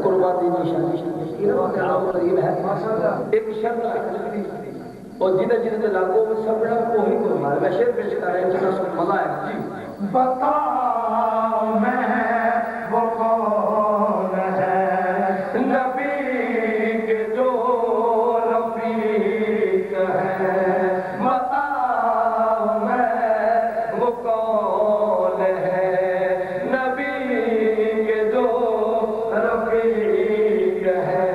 قربانی نشانی قریب ہے ایک شرط ہے اور جنہیں جنہیں لاگوں میں سبڑا وہی قربان میں شیر پیش کر رہے ہیں جنہیں سب مزہ ہے جی بتا میں وہ کون ہے نبی کے جو رفیق ہے بتا میں وہ کون ہے نبی کے جو رفیق ہے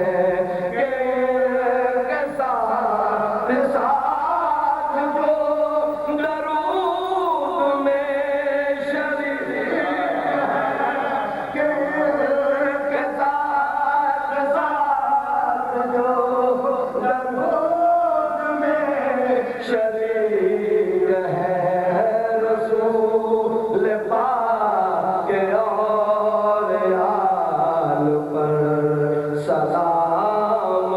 شریک ہے رسول پاک کے اور آل پر سلام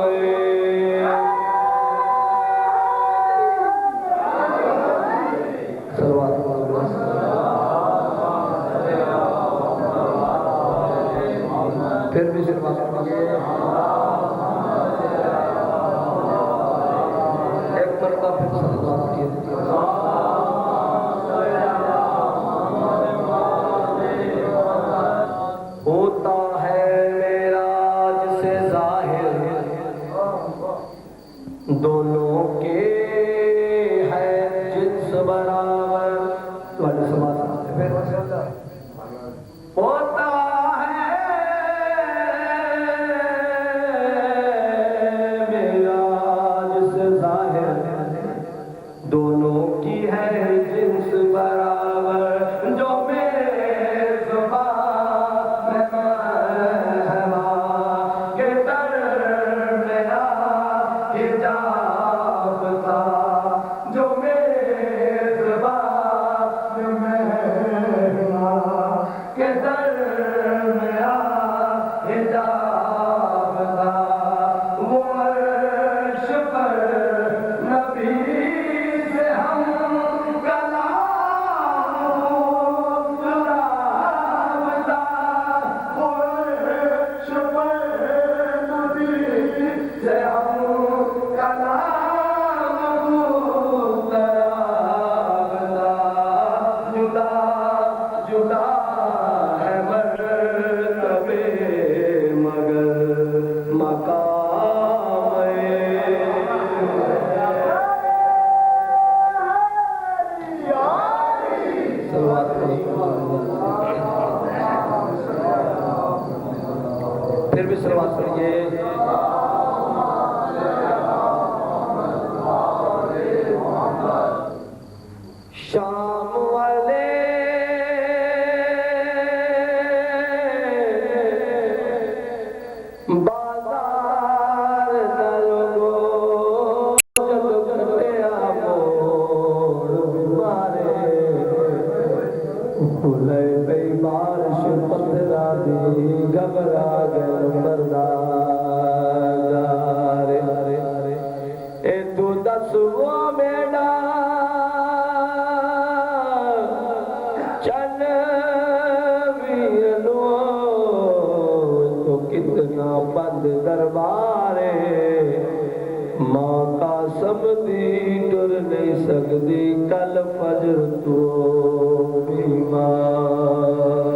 پھر بھی صرف ایک مرتبہ پھر صلوات کیے ہوتا ہے معراج سے ظاہر دونوں کے ہے جنس برابر ہوتا دونوں کی ہے جنس برابر جو میرے زبان مہوا کے در میرا حجاب تھا جو میرے زبان مہوا کے در میرا حجاب تھا وہ عرش پر نبی پھر بھی سلوات کریے شام والے بازار نلگو جب گھٹیا موڑ بیمارے بھولے پئی بارش پتھرا دی گھبرا گئے بردار اے تو دس وہ میڈا چل ویلو تو کتنا بند دربارے ماں قاسم دی ٹر نہیں سکتی کل فجر تو بیمار